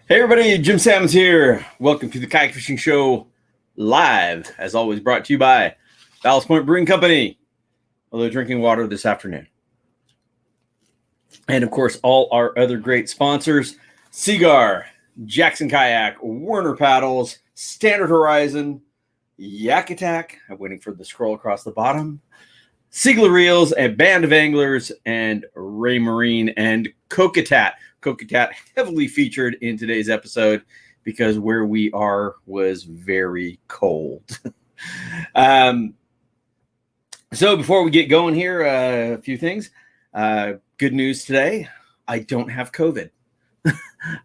Hey everybody, Jim Sammons here. Welcome to the Kayak Fishing Show live, as always brought to you by Ballast Point Brewing Company. Although drinking water this afternoon. And of course, all our other great sponsors, Seagar, Jackson Kayak, Werner Paddles, Standard Horizon, Yak Attack, I'm waiting for the scroll across the bottom, Siegler Reels, a Band of Anglers, and Ray Marine and Kokatat. Kokatat heavily featured in today's episode because where we are was very cold. So before we get going here, a few things. Good news today. I don't have COVID.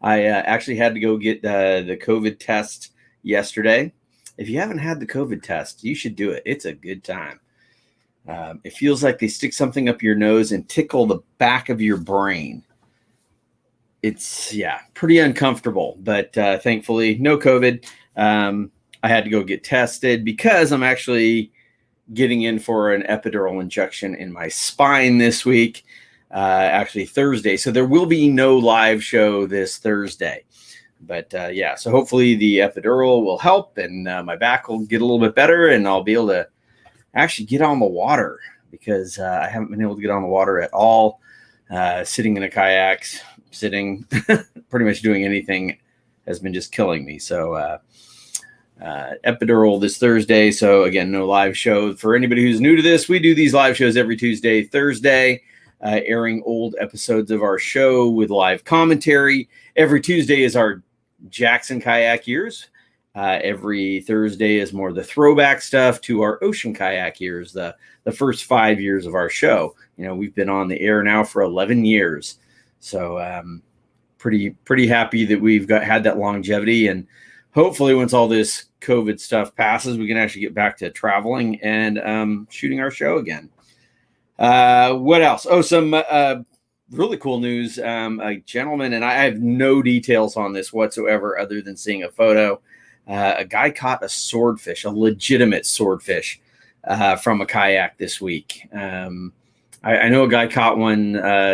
I actually had to go get the COVID test yesterday. If you haven't had the COVID test, you should do it. It's a good time. It feels like they stick something up your nose and tickle the back of your brain. It's, pretty uncomfortable, but thankfully no COVID. I had to go get tested because I'm actually getting in for an epidural injection in my spine this week, actually Thursday. So there will be no live show this Thursday. But so hopefully the epidural will help and my back will get a little bit better and I'll be able to actually get on the water because I haven't been able to get on the water at all. Sitting in a kayak, sitting, pretty much doing anything has been just killing me. So epidural this Thursday. So again, no live show. For anybody who's new to this, we do these live shows every Tuesday, Thursday, airing old episodes of our show with live commentary. Every Tuesday is our Jackson Kayak years. Every Thursday is more the throwback stuff to our ocean kayak years, the first 5 years of our show. You know, we've been on the air now for 11 years. So pretty happy that we've had that longevity. And hopefully once all this COVID stuff passes, we can actually get back to traveling and shooting our show again. What else? Oh, some really cool news. A gentleman, and I have no details on this whatsoever other than seeing a photo. A guy caught a swordfish, a legitimate swordfish, from a kayak this week. I know a guy caught one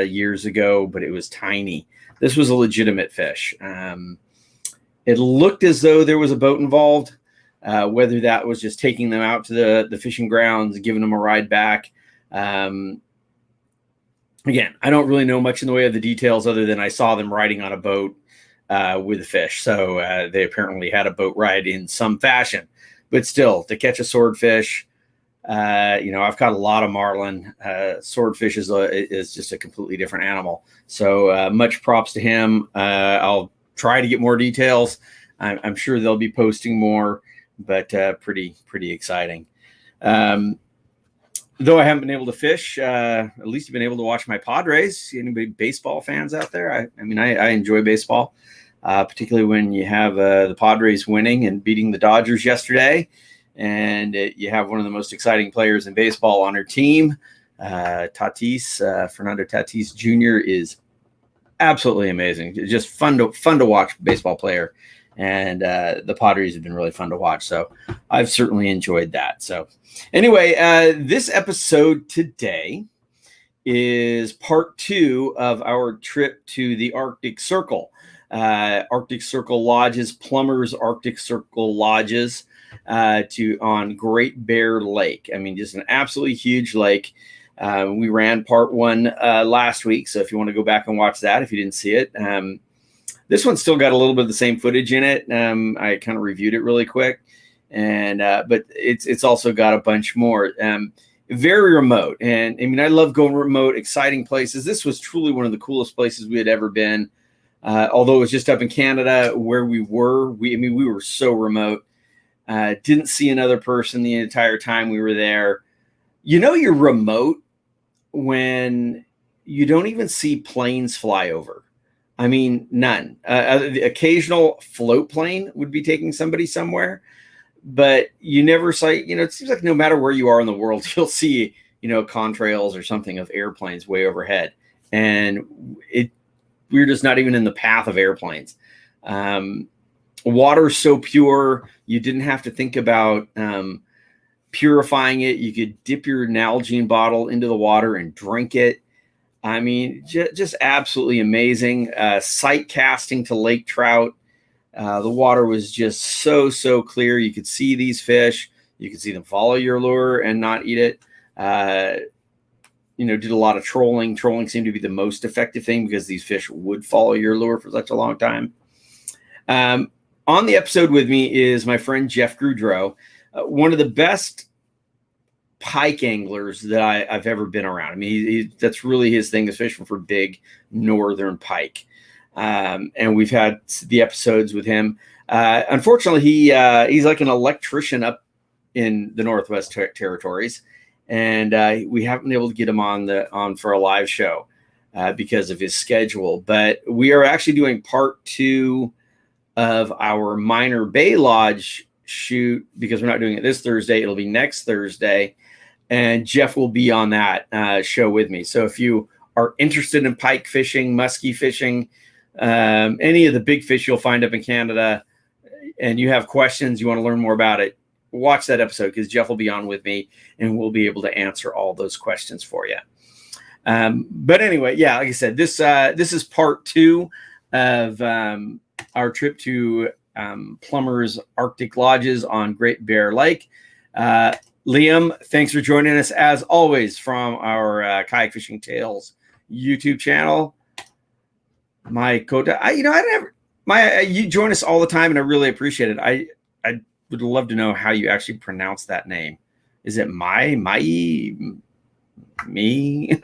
years ago, but it was tiny. This was a legitimate fish. It looked as though there was a boat involved, whether that was just taking them out to the fishing grounds, giving them a ride back. Again, I don't really know much in the way of the details other than I saw them riding on a boat with a fish. So they apparently had a boat ride in some fashion. But still, to catch a swordfish, I've caught a lot of marlin. Swordfish is just a completely different animal. So much props to him. I'll try to get more details. I'm sure they'll be posting more, but pretty exciting. Though I haven't been able to fish, at least I've been able to watch my Padres. Anybody baseball fans out there? I enjoy baseball, particularly when you have the Padres winning and beating the Dodgers yesterday. And you have one of the most exciting players in baseball on her team. Fernando Tatis Jr. is absolutely amazing. It's just fun to watch baseball player. And the Padres have been really fun to watch. So I've certainly enjoyed that. So anyway, this episode today is part 2 of our trip to the Arctic Circle. Arctic Circle Lodges, Plummers Arctic Circle Lodges on Great Bear Lake. I mean, just an absolutely huge lake. We ran part 1 last week. So if you want to go back and watch that, if you didn't see it, this one's still got a little bit of the same footage in it. I kind of reviewed it really quick, but it's also got a bunch more. Very remote, and I mean I love going remote, exciting places. This was truly one of the coolest places we had ever been. Although it was just up in Canada where we were. We were so remote. Didn't see another person the entire time we were there. You know you're remote when you don't even see planes fly over. I mean, none. The occasional float plane would be taking somebody somewhere, but you never see, it seems like no matter where you are in the world, you'll see, contrails or something of airplanes way overhead. And we're just not even in the path of airplanes. Water's so pure, you didn't have to think about purifying it. You could dip your Nalgene bottle into the water and drink it. I mean, just absolutely amazing. Sight casting to Lake Trout. The water was just so clear. You could see these fish. You could see them follow your lure and not eat it. Did a lot of trolling. Trolling seemed to be the most effective thing because these fish would follow your lure for such a long time. On the episode with me is my friend Jeff Goudreau, one of the best pike anglers that I've ever been around. I mean, that's really his thing, is fishing for big northern pike. And we've had the episodes with him. Unfortunately, he's like an electrician up in the Northwest Territories, and we haven't been able to get him on for a live show because of his schedule. But we are actually doing part 2 of our Minor Bay Lodge shoot, because we're not doing it this Thursday. It'll be next Thursday, and Jeff will be on that show with me. So if you are interested in pike fishing, muskie fishing, any of the big fish you'll find up in Canada, and you have questions, you want to learn more about it, watch that episode, because Jeff will be on with me and we'll be able to answer all those questions for you. But anyway, yeah, like I said, this is part 2 of our trip to Plummers Arctic Lodges on Great Bear Lake. Liam, thanks for joining us as always from our Kayak Fishing Tales YouTube channel. You join us all the time, and I really appreciate it. I would love to know how you actually pronounce that name. Is it me?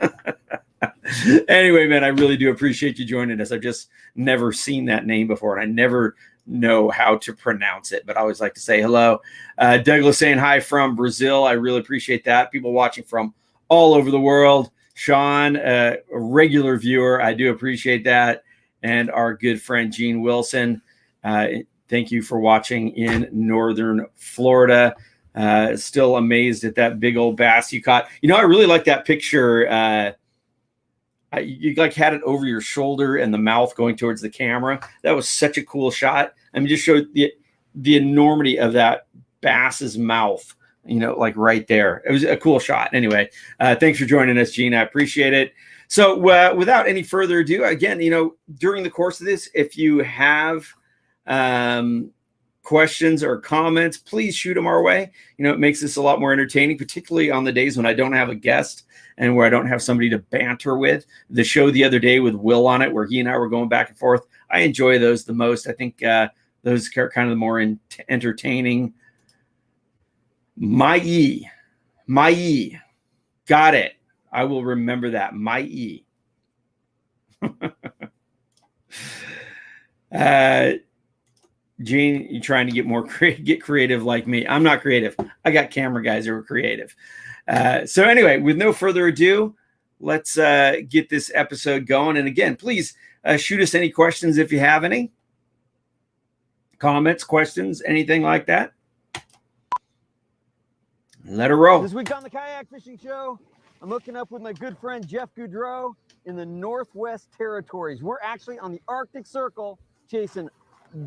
Anyway, man, I really do appreciate you joining us. I've just never seen that name before, and I never know how to pronounce it, but I always like to say hello. Douglas saying hi from Brazil. I really appreciate that. People watching from all over the world. Sean, a regular viewer, I do appreciate that. And our good friend Gene Wilson, thank you for watching in northern Florida. Still amazed at that big old bass you caught. I really like that picture. You like had it over your shoulder and the mouth going towards the camera. That was such a cool shot. I mean, just showed the enormity of that bass's mouth, like right there. It was a cool shot. Anyway, thanks for joining us, Gene. I appreciate it. So without any further ado, again, during the course of this, if you have questions or comments, please shoot them our way. It makes this a lot more entertaining, particularly on the days when I don't have a guest and where I don't have somebody to banter with. The show the other day with Will on it, where he and I were going back and forth, I enjoy those the most. I think those are kind of the more entertaining. My-E. Got it. I will remember that. My-E. Gene, you trying to get creative like me? I'm not creative. I got camera guys who are creative. So anyway, with no further ado, let's get this episode going. And again, please shoot us any questions if you have any comments, questions, anything like that. Let her roll. This week on the Kayak Fishing Show, I'm hooking up with my good friend Jeff Goudreau in the Northwest Territories. We're actually on the Arctic Circle chasing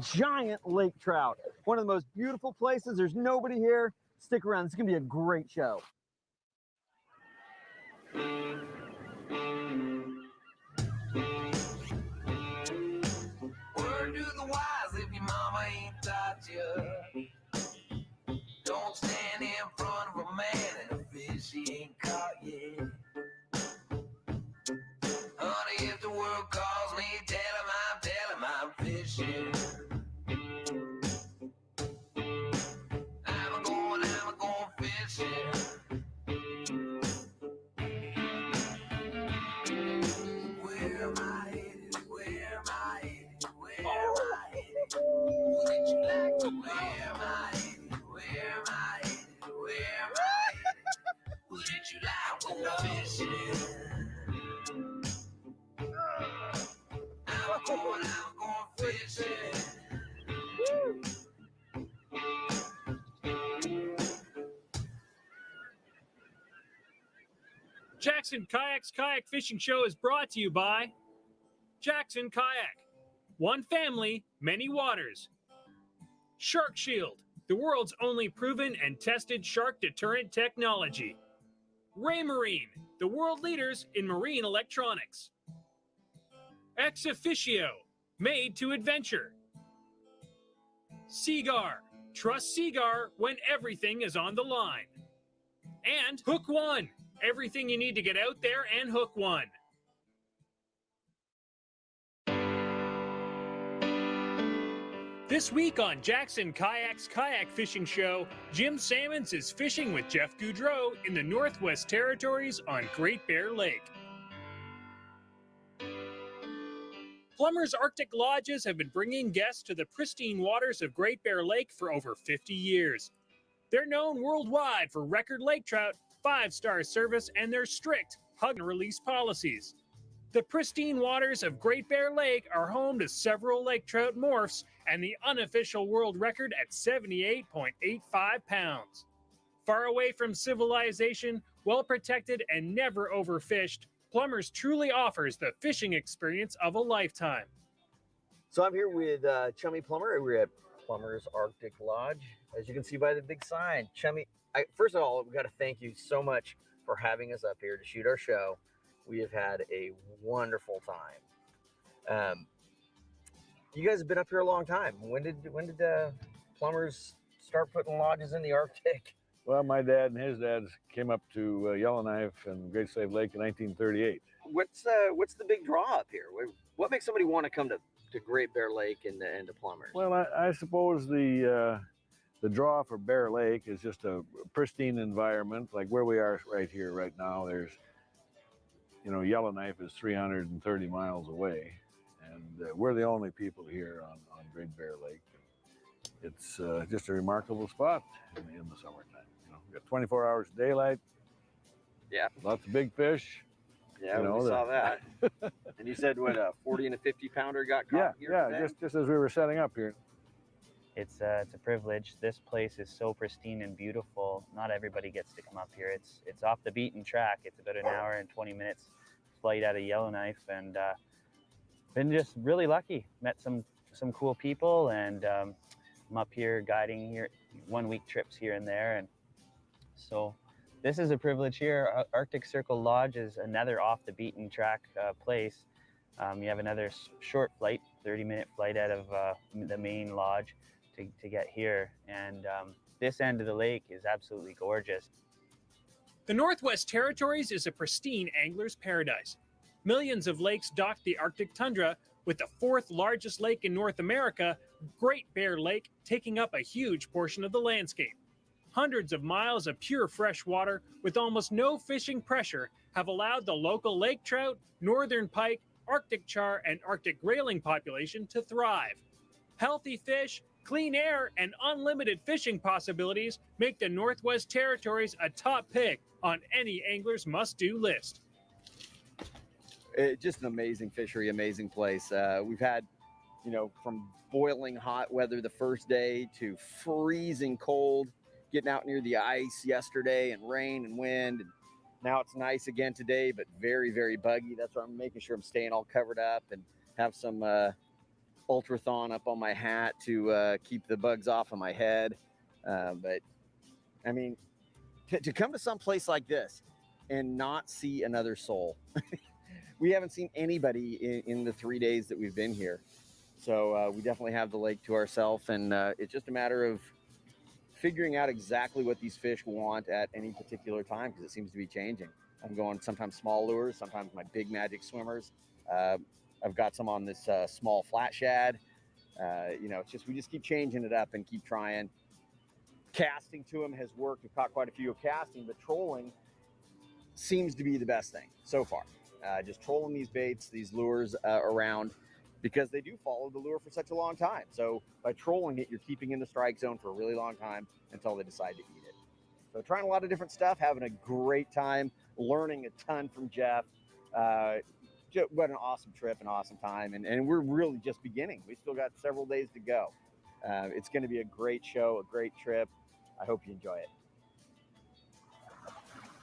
giant lake trout. One of the most beautiful places. There's nobody here. Stick around. It's going to be a great show. Word to the wise, if your mama ain't taught you, don't stand in front of a man and a fish he ain't caught yet. Honey, if the world calls me, tell him I'm fishing. I'm going fishing. Where am I headed? Where am I headed? Where am I headed? Would you like to? Where am I headed? Where am I headed? Where am I headed? Would you like to go fishing? I'm going fishing. Jackson Kayak's Kayak Fishing Show is brought to you by Jackson Kayak. One family, many waters. Shark Shield, the world's only proven and tested shark deterrent technology. Ray Marine, the world leaders in marine electronics. Ex Officio, made to adventure. Seagar. Trust Seagar when everything is on the line. And Hook One. Everything you need to get out there and hook one. This week on Jackson Kayak's Kayak Fishing Show, Jim Sammons is fishing with Jeff Goudreau in the Northwest Territories on Great Bear Lake. Plummers Arctic Lodges have been bringing guests to the pristine waters of Great Bear Lake for over 50 years. They're known worldwide for record lake trout, 5-star service, and their strict hug and release policies. The pristine waters of Great Bear Lake are home to several lake trout morphs and the unofficial world record at 78.85 pounds. Far away from civilization, well protected, and never overfished, Plummers truly offers the fishing experience of a lifetime. So I'm here with Chummy Plumber. We're at Plummers Arctic Lodge. As you can see by the big sign, Chummy, first of all, we got to thank you so much for having us up here to shoot our show. We have had a wonderful time. You guys have been up here a long time. When did Plumbers start putting lodges in the Arctic? Well, my dad and his dad came up to Yellowknife and Great Slave Lake in 1938. What's the big draw up here? What makes somebody want to come to Great Bear Lake and to Plumbers? Well, I suppose the draw for Bear Lake is just a pristine environment, like where we are right here, right now. There's, Yellowknife is 330 miles away, and we're the only people here on Great Bear Lake. It's just a remarkable spot in the summertime. We got 24 hours of daylight. Yeah. Lots of big fish. Yeah, we saw that. And you said what, a 40 and a 50 pounder got caught here today? just as we were setting up here. It's a privilege. This place is so pristine and beautiful. Not everybody gets to come up here. It's off the beaten track. It's about an hour and 20 minutes flight out of Yellowknife, and been just really lucky. Met some cool people, and I'm up here guiding here 1 week trips here and there, and so this is a privilege here. Arctic Circle Lodge is another off the beaten track place. You have another short flight, 30-minute flight out of the main lodge to get here, and this end of the lake is absolutely gorgeous. The Northwest Territories is a pristine angler's paradise. Millions of lakes dot the Arctic tundra, with the 4th largest lake in North America, Great Bear Lake, taking up a huge portion of the landscape. Hundreds of miles of pure fresh water with almost no fishing pressure have allowed the local lake trout, northern pike, Arctic char, and Arctic grayling population to thrive. Healthy fish, clean air, and unlimited fishing possibilities make the Northwest Territories a top pick on any angler's must-do list. Just an amazing fishery, amazing place. We've had, from boiling hot weather the first day to freezing cold, getting out near the ice yesterday, and rain and wind. And now it's nice again today, but very, very buggy. That's why I'm making sure I'm staying all covered up and have some Ultrathon up on my hat to keep the bugs off of my head. But I mean, to come to some place like this and not see another soul. We haven't seen anybody in the 3 days that we've been here. So we definitely have the lake to ourselves, and it's just a matter of figuring out exactly what these fish want at any particular time, because it seems to be changing. I'm going sometimes small lures, sometimes my big magic swimmers. I've got some on this small flat shad. It's just, we just keep changing it up and keep trying. Casting to them has worked. We've caught quite a few of casting, but trolling seems to be the best thing so far. Just trolling these baits, these lures around, because they do follow the lure for such a long time. So by trolling it, you're keeping in the strike zone for a really long time until they decide to eat it. So trying a lot of different stuff, having a great time, learning a ton from Jeff. What an awesome trip, an awesome time. And we're really just beginning. We still got several days to go. It's going to be a great show, a great trip. I hope you enjoy it.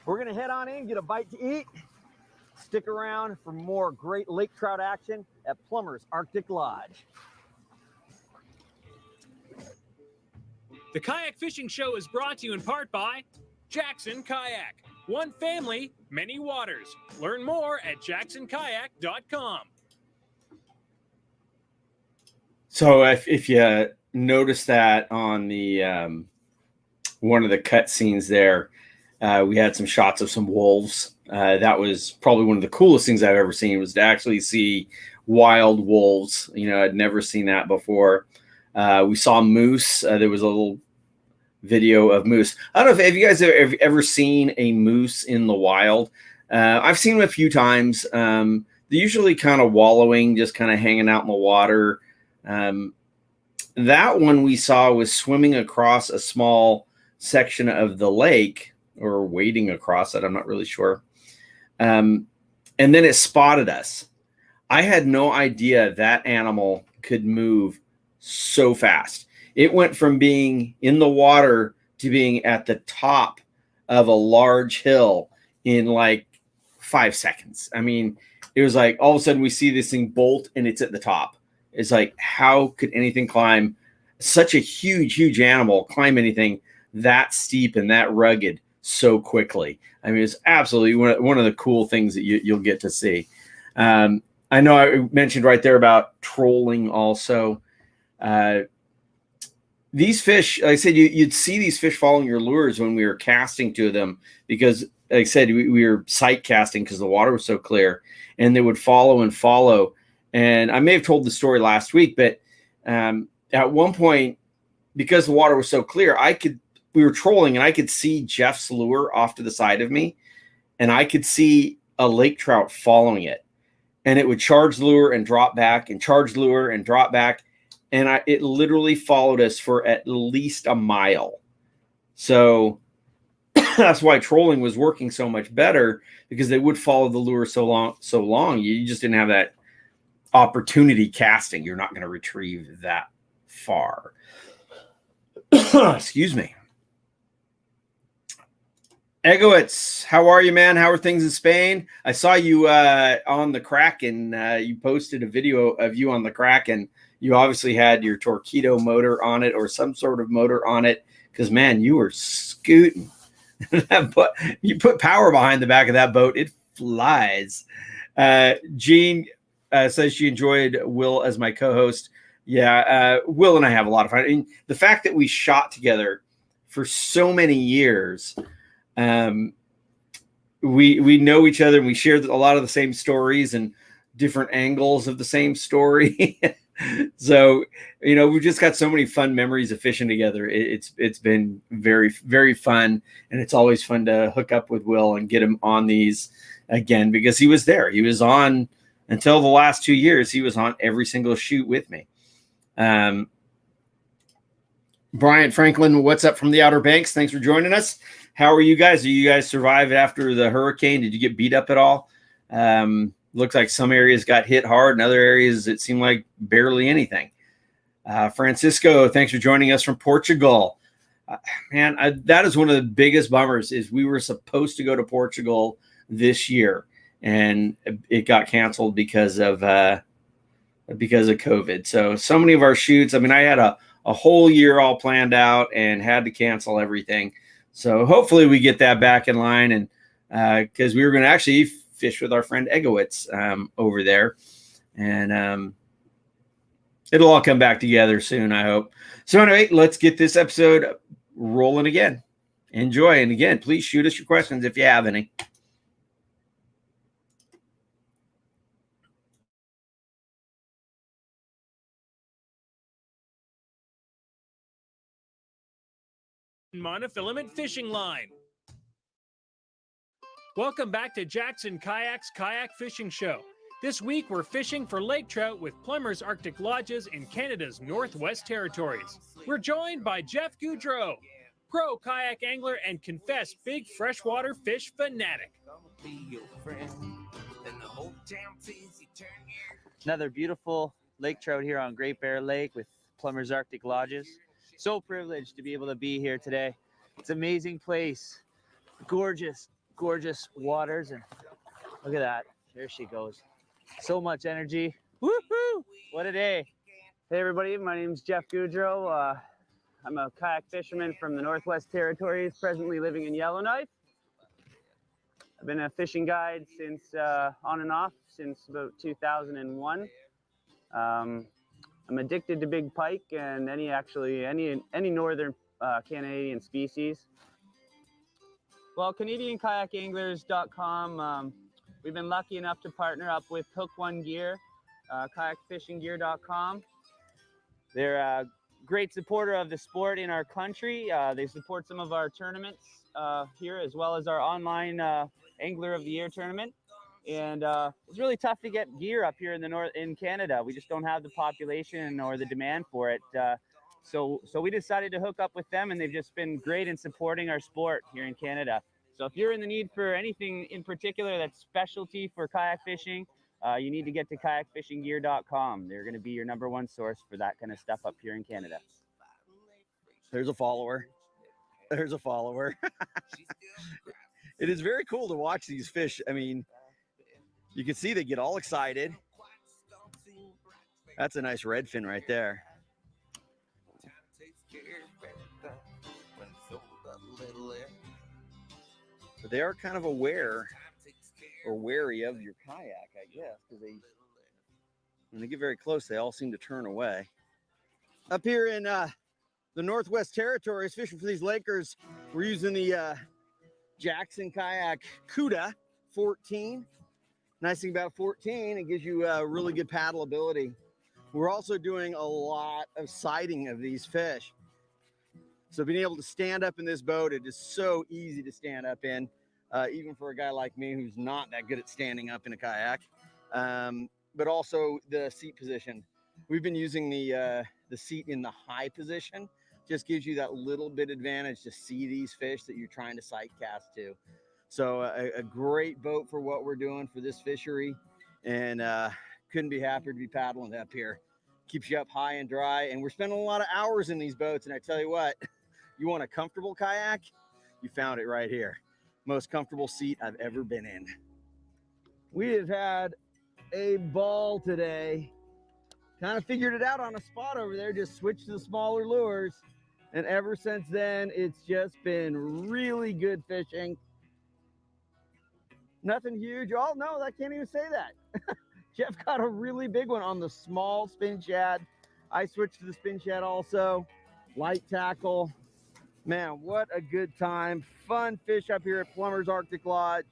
We're going to head on in, get a bite to eat. Stick around for more great lake trout action at Plummers Arctic Lodge. The Kayak Fishing Show is brought to you in part by Jackson Kayak. One family, many waters. Learn more at jacksonkayak.com. So if you noticed that on the one of the cut scenes there. We had some shots of some wolves. That was probably one of the coolest things I've ever seen, was to actually see wild wolves. You know, I'd never seen that before. We saw moose. There was a little video of moose. I don't know if you guys have ever seen a moose in the wild. I've seen them a few times. They're usually kind of wallowing, just kind of hanging out in the water. That one we saw was swimming across a small section of the lake, or wading across it. I'm not really sure. And then it spotted us. I had no idea that animal could move so fast. It went from being in the water to being at the top of a large hill in like 5 seconds. I mean, it was like all of a sudden we see this thing bolt and it's at the top. It's like, how could anything climb, such a huge animal, climb anything that steep and that rugged so quickly? I mean, it's absolutely one of the cool things that you'll get to see. I know I mentioned right there about trolling also. These fish, like I said, you'd see these fish following your lures when we were casting to them, because like I said, we were sight casting because the water was so clear, and they would follow and follow. And I may have told the story last week, but at one point, because the water was so clear, we were trolling and I could see Jeff's lure off to the side of me, and I could see a lake trout following it, and it would charge the lure and drop back and charge the lure and drop back. And it literally followed us for at least a mile. So that's why trolling was working so much better, because they would follow the lure so long. You just didn't have that opportunity casting. You're not going to retrieve that far. Excuse me. Egowitz, how are you, man? How are things in Spain? I saw you on the Kraken. You posted a video of you on the Kraken. You obviously had your Torpedo motor on it, or some sort of motor on it, because, man, you were scooting. You put power behind the back of that boat. It flies. Jean says she enjoyed Will as my co-host. Yeah, Will and I have a lot of fun. I mean, the fact that we shot together for so many years, we know each other, and we share a lot of the same stories and different angles of the same story. So, you know, we've just got so many fun memories of fishing together. It's been very, very fun. And it's always fun to hook up with Will and get him on these again, because he was there. He was on until the last 2 years. He was on every single shoot with me. Bryant Franklin, what's up from the Outer Banks? Thanks for joining us. How are you guys? Did you guys survive after the hurricane? Did you get beat up at all? Looks like some areas got hit hard, and other areas it seemed like barely anything. Francisco, thanks for joining us from Portugal. Man, that is one of the biggest bummers, is we were supposed to go to Portugal this year, and it got canceled because of COVID. So many of our shoots, I mean, I had a whole year all planned out and had to cancel everything. So hopefully we get that back in line, and because we were going to actually fish with our friend Egowitz over there, and it'll all come back together soon, I hope. So anyway, let's get this episode rolling again. Enjoy, and again, please shoot us your questions if you have any. Monofilament fishing line. Welcome back to Jackson Kayak's Kayak Fishing Show. This week we're fishing for lake trout with Plummers Arctic Lodges in Canada's Northwest Territories. We're joined by Jeff Goudreau, pro kayak angler and confessed big freshwater fish fanatic. Another beautiful lake trout here on Great Bear Lake with Plummers Arctic Lodges. So privileged to be able to be here today. It's an amazing place. Gorgeous waters, and look at that. There she goes. So much energy. Woohoo! What a day. Hey everybody, my name's Jeff Goudreau. I'm a kayak fisherman from the Northwest Territories, presently living in Yellowknife. I've been a fishing guide since on and off since about 2001. I'm addicted to big pike and any northern Canadian species. Well, CanadianKayakAnglers.com. We've been lucky enough to partner up with Hook One Gear, KayakFishingGear.com. They're a great supporter of the sport in our country. They support some of our tournaments here, as well as our online Angler of the Year tournament. And it's really tough to get gear up here in Canada. We just don't have the population or the demand for it. So we decided to hook up with them, and they've just been great in supporting our sport here in Canada. So if you're in the need for anything in particular that's specialty for kayak fishing, you need to get to KayakFishingGear.com. They're going to be your #1 source for that kind of stuff up here in Canada. There's a follower. There's a follower. It is very cool to watch these fish. I mean, you can see they get all excited. That's a nice redfin right there. But they are kind of aware or wary of your kayak, I guess, because when they get very close, they all seem to turn away. Up here in the Northwest Territories, fishing for these Lakers, we're using the Jackson Kayak CUDA 14. Nice thing about 14, it gives you really good paddle ability. We're also doing a lot of sighting of these fish. So being able to stand up in this boat, it is so easy to stand up in, even for a guy like me who's not that good at standing up in a kayak. But also the seat position. We've been using the seat in the high position. Just gives you that little bit advantage to see these fish that you're trying to sight cast to. So a great boat for what we're doing for this fishery, and couldn't be happier to be paddling up here. Keeps you up high and dry, and we're spending a lot of hours in these boats, and I tell you what, you want a comfortable kayak? You found it right here. Most comfortable seat I've ever been in. We have had a ball today. Kind of figured it out on a spot over there, just switched to the smaller lures, and ever since then, it's just been really good fishing. Nothing huge. Oh, no, I can't even say that. Jeff got a really big one on the small spin shad. I switched to the spin shad also. Light tackle. Man, what a good time. Fun fish up here at Plummers Arctic Lodge.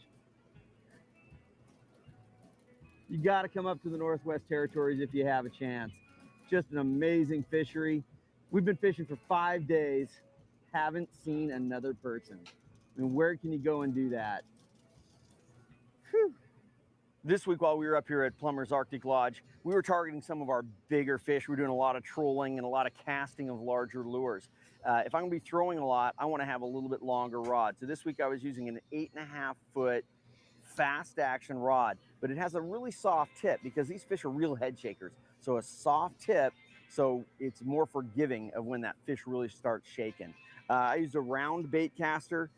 You got to come up to the Northwest Territories if you have a chance. Just an amazing fishery. We've been fishing for 5 days. Haven't seen another person. I mean, where can you go and do that? Whew. This week while we were up here at Plummers Arctic Lodge, we were targeting some of our bigger fish. We're doing a lot of trolling and a lot of casting of larger lures. If I'm gonna be throwing a lot, I wanna have a little bit longer rod. So this week I was using an 8.5 foot fast action rod, but it has a really soft tip because these fish are real head shakers. So a soft tip, so it's more forgiving of when that fish really starts shaking. I used a round bait caster.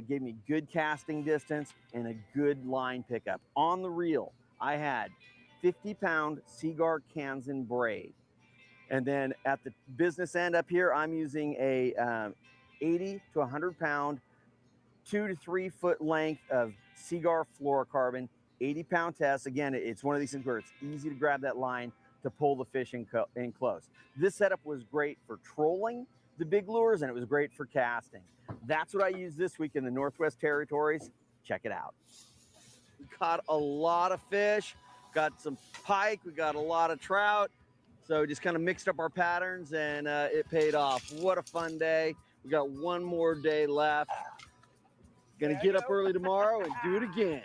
Gave me good casting distance and a good line pickup. On the reel, I had 50-pound Seaguar Kansan braid. And then at the business end up here, I'm using a 80 to 100-pound, 2 to 3 foot length of Seaguar fluorocarbon, 80-pound test. Again, it's one of these things where it's easy to grab that line to pull the fish in close. This setup was great for trolling the big lures, and it was great for casting. That's what I used this week in the Northwest Territories. Check it out. We caught a lot of fish, got some pike, we got a lot of trout. So just kind of mixed up our patterns, and it paid off. What a fun day. We got one more day left. Gonna get up early tomorrow and do it again.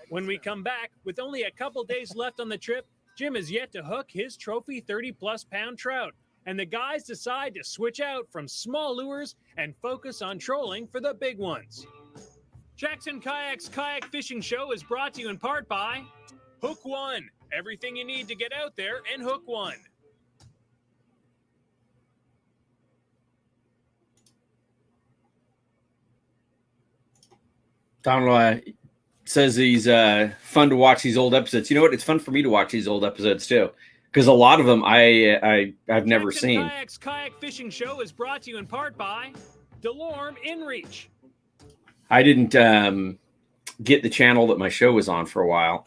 When we come back, with only a couple days left on the trip, Jim is yet to hook his trophy 30-plus pound trout. And the guys decide to switch out from small lures and focus on trolling for the big ones. Jackson Kayak's Kayak Fishing Show is brought to you in part by Hook One. Everything you need to get out there and hook one. Donald says he's fun to watch these old episodes. You know what? It's fun for me to watch these old episodes too, because a lot of them I've never Jackson seen. Kayak's Kayak Fishing Show is brought to you in part by DeLorme InReach. I didn't get the channel that my show was on for a while,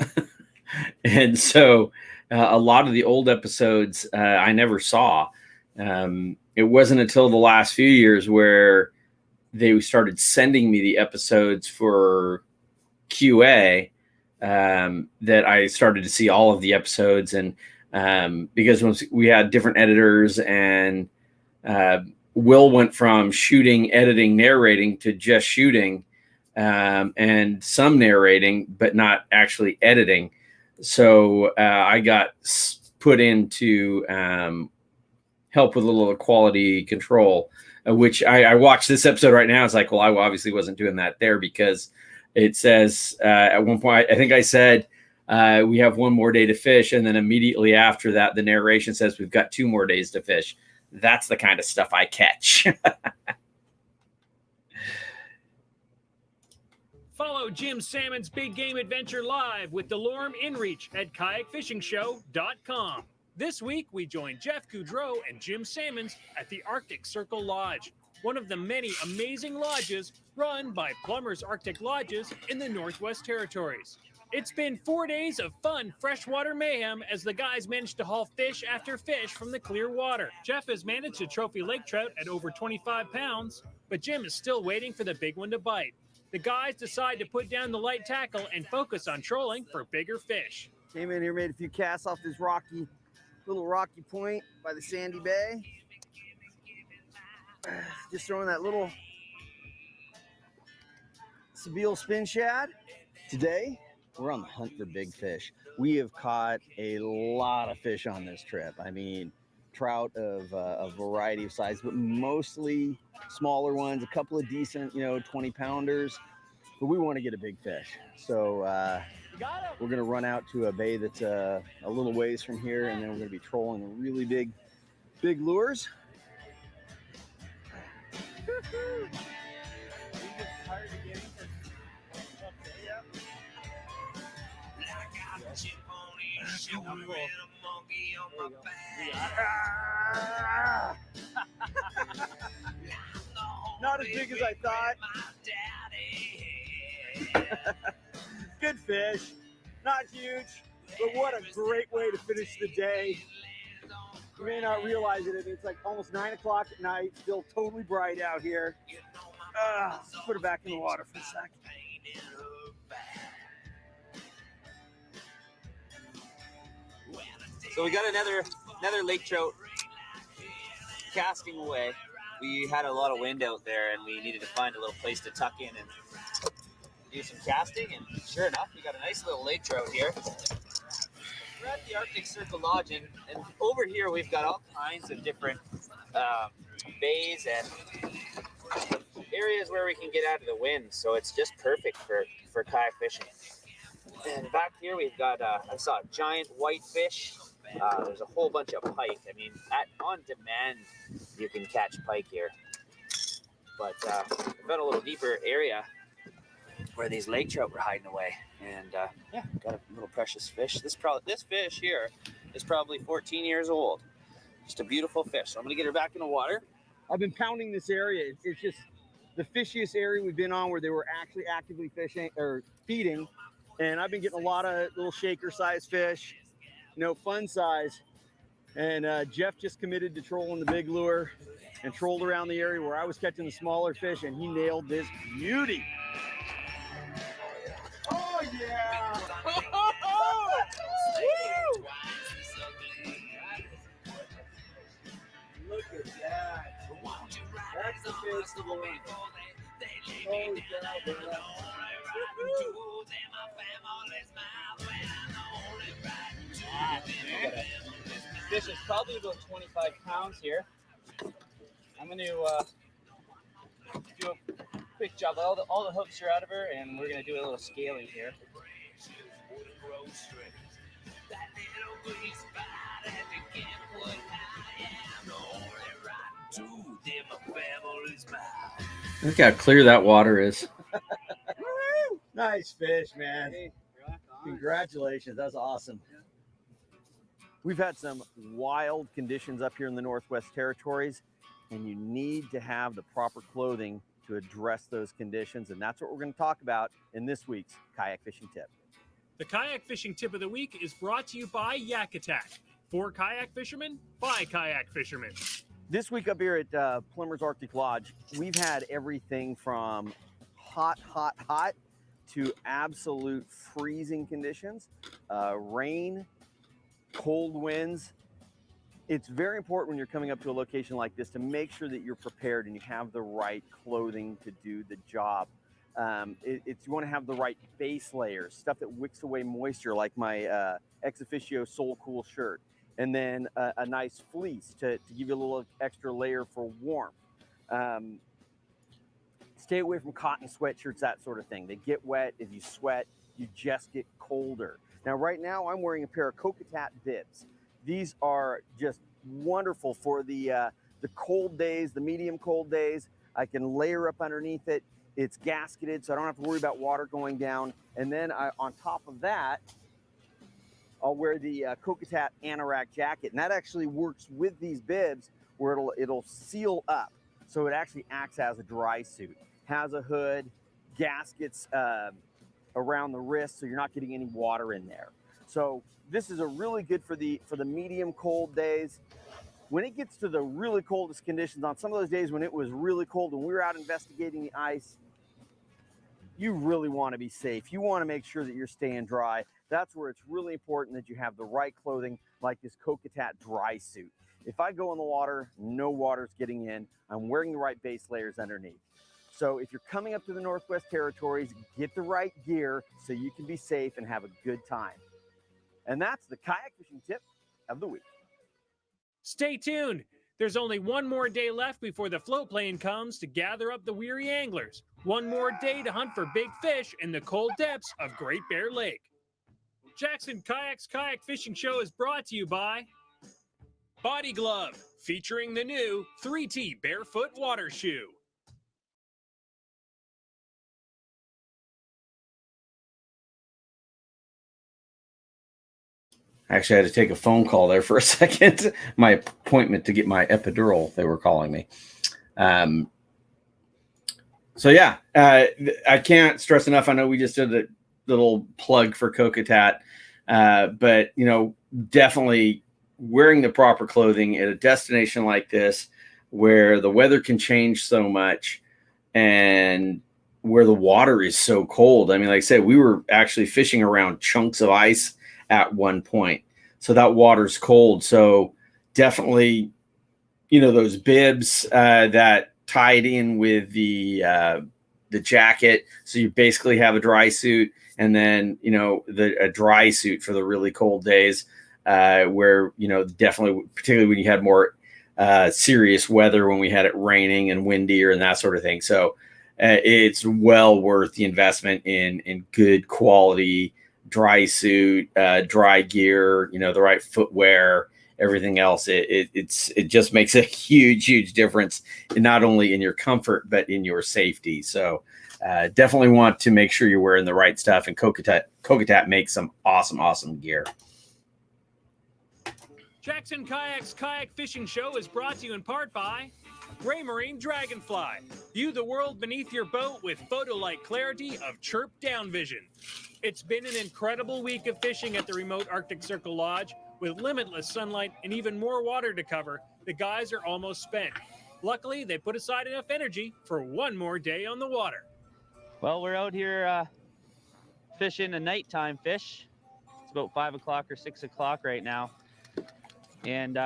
and so a lot of the old episodes I never saw. It wasn't until the last few years where they started sending me the episodes for QA that I started to see all of the episodes. And because once we had different editors, and Will went from shooting, editing, narrating to just shooting, and some narrating, but not actually editing. So I got put into help with a little quality control, which I watched this episode right now. It's like, well, I obviously wasn't doing that there, because it says at one point, I think I said, we have 1 more day to fish. And then immediately after that, the narration says we've got 2 more days to fish. That's the kind of stuff I catch. Follow Jim Sammons' Big Game Adventure live with DeLorme InReach at kayakfishingshow.com. This week, we join Jeff Goudreau and Jim Sammons at the Arctic Circle Lodge, one of the many amazing lodges run by Plummers Arctic Lodges in the Northwest Territories. It's been 4 days of fun freshwater mayhem as the guys managed to haul fish after fish from the clear water. Jeff has managed to trophy lake trout at over 25 pounds, but Jim is still waiting for the big one to bite. The guys decide to put down the light tackle and focus on trolling for bigger fish. Came in here, made a few casts off this little rocky point by the sandy bay. Just throwing that little Sebile spin shad. Today, we're on the hunt for big fish. We have caught a lot of fish on this trip. I mean, trout of a variety of size, but mostly smaller ones, a couple of decent, 20 pounders, but we want to get a big fish. So we're going to run out to a bay that's a little ways from here, and then we're going to be trolling really big lures. Not as big as I thought. Good fish, not huge, but what a great way to finish the day. You may not realize it. It's like almost 9 o'clock at night, still totally bright out here. Let's put it back in the water for a second. So we got another lake trout casting away. We had a lot of wind out there, and we needed to find a little place to tuck in and do some casting. And sure enough, we got a nice little lake trout here. We're at the Arctic Circle Lodge, and over here we've got all kinds of different bays and areas where we can get out of the wind. So it's just perfect for kayak fishing. And back here we've got I saw a giant whitefish. There's a whole bunch of pike. I mean, on demand, you can catch pike here. But we've got a little deeper area where these lake trout were hiding away. And yeah, got a little precious fish. This fish here is probably 14 years old. Just a beautiful fish. So I'm gonna get her back in the water. I've been pounding this area. It's just the fishiest area we've been on where they were actually actively fishing or feeding. And I've been getting a lot of little shaker size fish, fun size. And Jeff just committed to trolling the big lure and trolled around the area where I was catching the smaller fish, and he nailed this beauty. Oh yeah! Look at that. That's the fish to go in. Oh yeah, Fish is probably about 25 pounds here. I'm going to do a quick job. All the hooks are out of her, and we're going to do a little scaling here. Look how clear that water is. nice fish, man. Congratulations. That's awesome. We've had some wild conditions up here in the Northwest Territories, and you need to have the proper clothing to address those conditions. And that's what we're going to talk about in this week's kayak fishing tip. The kayak fishing tip of the week is brought to you by Yak Attack. For kayak fishermen, by kayak fishermen. This week up here at Plummers Arctic Lodge, we've had everything from hot to absolute freezing conditions, rain, cold winds. It's very important when you're coming up to a location like this to make sure that you're prepared and you have the right clothing to do the job. You want to have the right base layers, stuff that wicks away moisture, like my Ex Officio Soul Cool shirt, and then a nice fleece to give you a little extra layer for warmth. Stay away from cotton sweatshirts, that sort of thing. They get wet. If you sweat, you just get colder. Now, right now, I'm wearing a pair of Kokatat bibs. These are just wonderful for the cold days, the medium cold days. I can layer up underneath it. It's gasketed, so I don't have to worry about water going down. And then on top of that, I'll wear the Kokatat anorak jacket, and that actually works with these bibs where it'll seal up, so it actually acts as a dry suit. Has a hood, gaskets around the wrist, so you're not getting any water in there. So this is a really good for the medium cold days. When it gets to the really coldest conditions, on some of those days when it was really cold, when we were out investigating the ice, you really want to be safe. You want to make sure that you're staying dry. That's where it's really important that you have the right clothing, like this Kokatat dry suit. If I go in the water, no water's getting in. I'm wearing the right base layers underneath. So if you're coming up to the Northwest Territories, get the right gear so you can be safe and have a good time. And that's the kayak fishing tip of the week. Stay tuned. There's only one more day left before the float plane comes to gather up the weary anglers. One more day to hunt for big fish in the cold depths of Great Bear Lake. Jackson Kayak's Kayak Fishing Show is brought to you by Body Glove, featuring the new 3T Barefoot Water Shoe. Actually, I had to take a phone call there for a second. My appointment to get my epidural, they were calling me. So yeah, I can't stress enough. I know we just did a little plug for Kokatat, but you know, definitely wearing the proper clothing at a destination like this, where the weather can change so much, and where the water is so cold. I mean, like I said, we were actually fishing around chunks of ice at one point, so that water's cold. So definitely, you know, those bibs that tied in with the jacket, so you basically have a dry suit, and then, you know, a dry suit for the really cold days, where, you know, definitely, particularly when you had more serious weather, when we had it raining and windier and that sort of thing. So it's well worth the investment in good quality dry suit, dry gear, you know, the right footwear, everything else. It just makes a huge difference, not only in your comfort, but in your safety. So definitely want to make sure you're wearing the right stuff, and Kokatat makes some awesome gear. Jackson Kayak's Kayak Fishing Show is brought to you in part by Raymarine Dragonfly. View the world beneath your boat with photo-like clarity of Chirp Down Vision. It's been an incredible week of fishing at the remote Arctic Circle Lodge. With limitless sunlight and even more water to cover, the guys are almost spent. Luckily, they put aside enough energy for one more day on the water. Well, we're out here fishing a nighttime fish. It's about 5 o'clock or 6 o'clock right now. And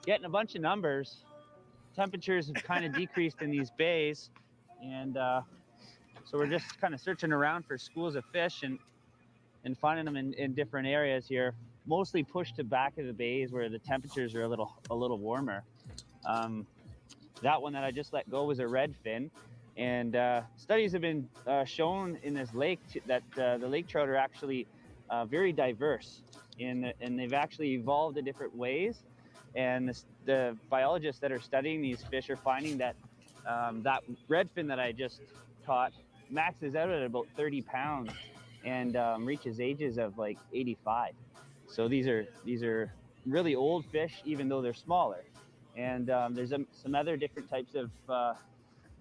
getting a bunch of numbers. Temperatures have kind of decreased in these bays. And so we're just kind of searching around for schools of fish and finding them in different areas here. Mostly pushed to back of the bays where the temperatures are a little warmer. That one that I just let go was a redfin. And studies have been shown in this lake that the lake trout are actually very diverse, and they've actually evolved in different ways. And the biologists that are studying these fish are finding that that redfin that I just caught maxes out at about 30 pounds and reaches ages of like 85. So these are really old fish, even though they're smaller. And there's some other different types of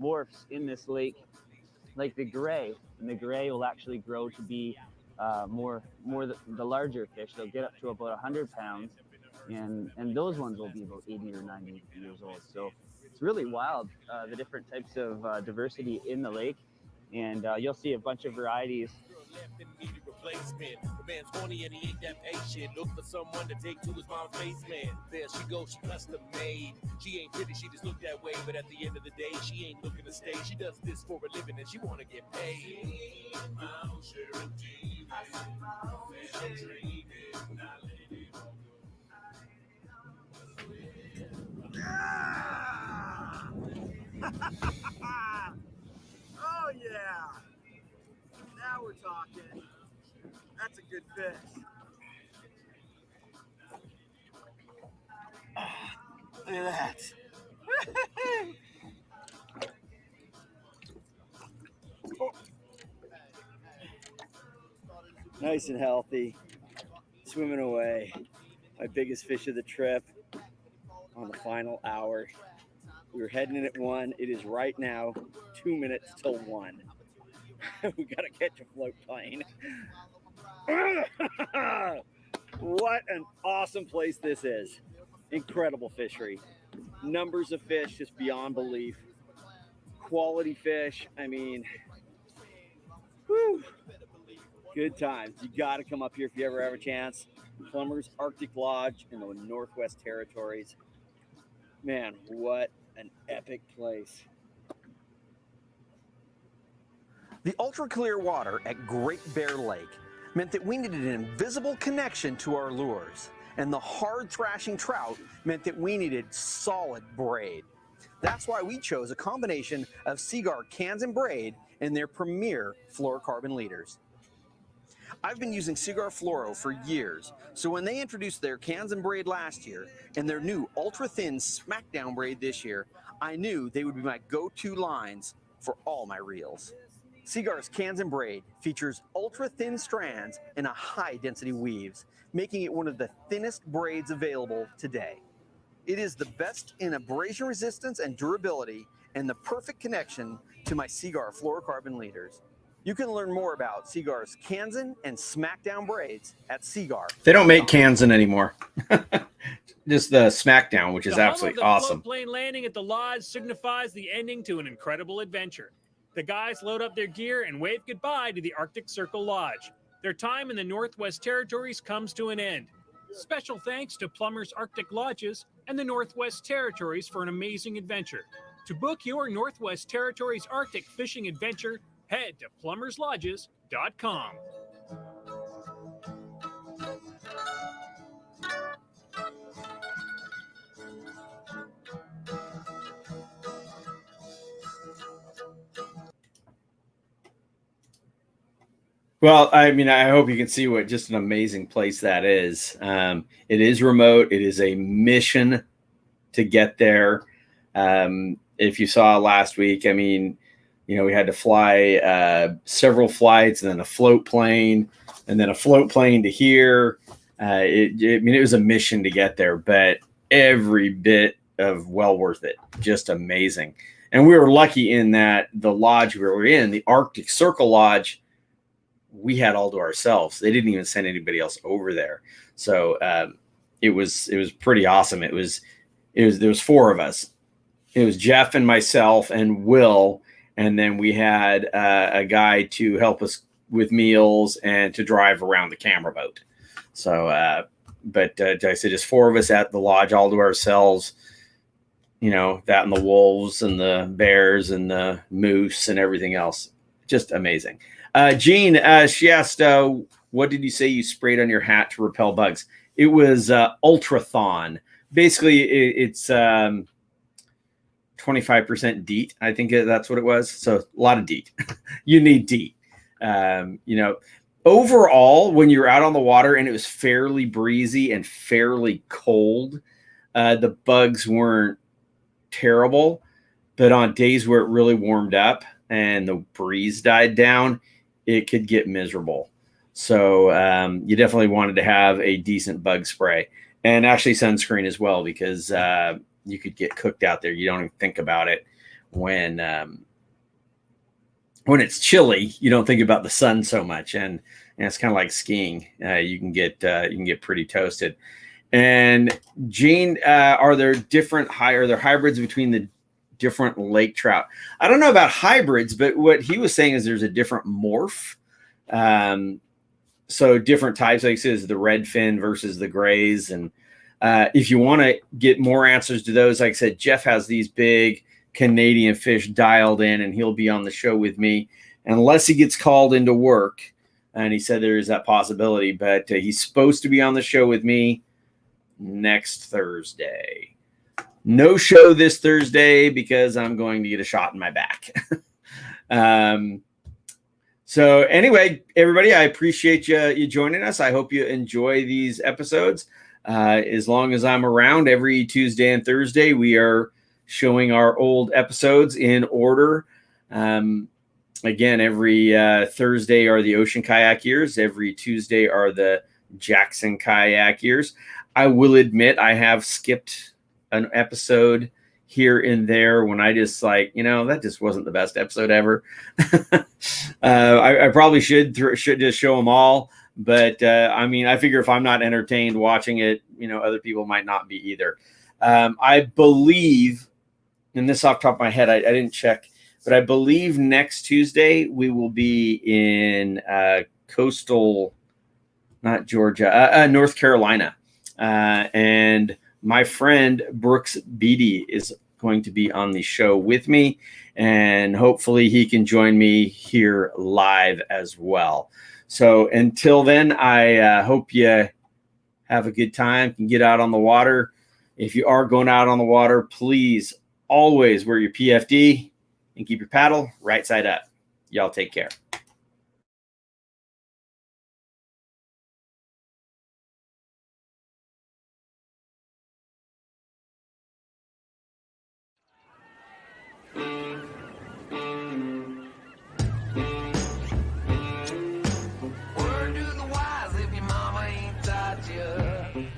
morphs in this lake, like the gray. And the gray will actually grow to be the larger fish. They'll get up to about 100 pounds, and those ones will be about 80 or 90 years old. So it's really wild, the different types of diversity in the lake, and you'll see a bunch of varieties. Replacement. The man's horny and he ain't that patient. Look for someone to take to his mom's basement. There she goes, she custom made. She ain't pretty, she just look that way. But at the end of the day, she ain't looking to stay. She does this for a living and she wanna get paid. Oh yeah! Now we're talking. That's a good fish. Look at that. Nice and healthy, swimming away. My biggest fish of the trip on the final hour. We were heading in at 1. It is right now 2 minutes till 1. We gotta catch a float plane. What an awesome place this is. Incredible fishery. Numbers of fish just beyond belief. Quality fish. I mean, whew. Good times. You got to come up here if you ever have a chance. Plummers Arctic Lodge in the Northwest Territories. Man, what an epic place. The ultra clear water at Great Bear Lake meant that we needed an invisible connection to our lures, and the hard thrashing trout meant that we needed solid braid. That's why we chose a combination of Seaguar cans and braid in their premier fluorocarbon leaders. I've been using Seaguar Fluoro for years, so when they introduced their cans and braid last year and their new ultra-thin Smackdown braid this year, I knew they would be my go-to lines for all my reels. Seaguar's cans and braid features ultra-thin strands and a high-density weaves, making it one of the thinnest braids available today. It is the best in abrasion resistance and durability and the perfect connection to my Seaguar fluorocarbon leaders. You can learn more about Seaguar's Kansan and Smackdown braids at Seaguar. They don't make Kansan anymore. Just the Smackdown, which is The hum absolutely of the awesome. float plane landing at the lodge signifies the ending to an incredible adventure. The guys load up their gear and wave goodbye to the Arctic Circle Lodge. Their time in the Northwest Territories comes to an end. Special thanks to Plumbers Arctic Lodges and the Northwest Territories for an amazing adventure. To book your Northwest Territories Arctic fishing adventure, head to plumberslodges.com. Well, I mean, I hope you can see what just an amazing place that is. It is remote. It is a mission to get there. If you saw last week, I mean, you know, we had to fly several flights and then a float plane and then a float plane to here. I mean, it was a mission to get there, but every bit of well worth it. Just amazing. And we were lucky in that the lodge we were in, the Arctic Circle Lodge, we had all to ourselves. They didn't even send anybody else over there. So it was pretty awesome. There was 4 of us. It was Jeff and myself and Will. And then we had a guy to help us with meals and to drive around the camera boat. So, but I said, just 4 of us at the lodge, all to ourselves, you know, that and the wolves and the bears and the moose and everything else. Just amazing. Jean, she asked, what did you say you sprayed on your hat to repel bugs? It was Ultrathon. Basically, it's 25% DEET. I think that's what it was. So a lot of DEET. You need DEET. You know, overall, when you're out on the water and it was fairly breezy and fairly cold, the bugs weren't terrible. But on days where it really warmed up and the breeze died down, it could get miserable. So you definitely wanted to have a decent bug spray and actually sunscreen as well, because you could get cooked out there. You don't even think about it when it's chilly. You don't think about the sun so much, and and it's kind of like skiing. You can get pretty toasted. And Gene, are there hybrids between the different lake trout? I don't know about hybrids, but what he was saying is there's a different morph. So different types, like he says, the redfin versus the grays. And if you want to get more answers to those, like I said, Jeff has these big Canadian fish dialed in, and he'll be on the show with me unless he gets called into work. And he said there is that possibility, but he's supposed to be on the show with me next Thursday. No show this Thursday because I'm going to get a shot in my back. So anyway, everybody, I appreciate you joining us. I hope you enjoy these episodes. As long as I'm around, every Tuesday and Thursday, we are showing our old episodes in order. Again, every Thursday are the Ocean Kayak years. Every Tuesday are the Jackson Kayak years. I will admit I have skipped an episode here and there when I just that just wasn't the best episode ever. I probably should just show them all. But I figure if I'm not entertained watching it, other people might not be either. I believe, and this off the top of my head, I didn't check, but I believe next Tuesday we will be in coastal, not Georgia, North Carolina. And my friend Brooks Beatty is going to be on the show with me, and hopefully he can join me here live as well. So until then, I hope you have a good time, can get out on the water. If you are going out on the water, please always wear your PFD and keep your paddle right side up. Y'all take care. Word to the wise, if your mama ain't taught you,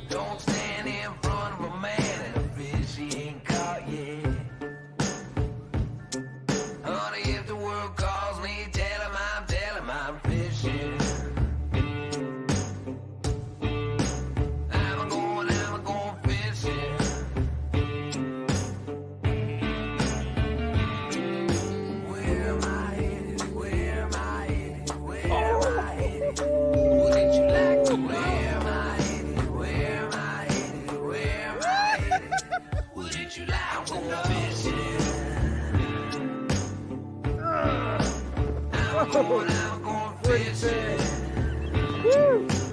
don't stand in front of a man and a fish he ain't caught yet. Honey, if the world calls me, tell him I'm fishing. I'm going fishing. Where am I headed? Where am I headed? Where am I headed? Wouldn't you like to? Where am I headed? Where am I headed? Where am I headed? Wouldn't you like to know? I'm going fishing. Woo!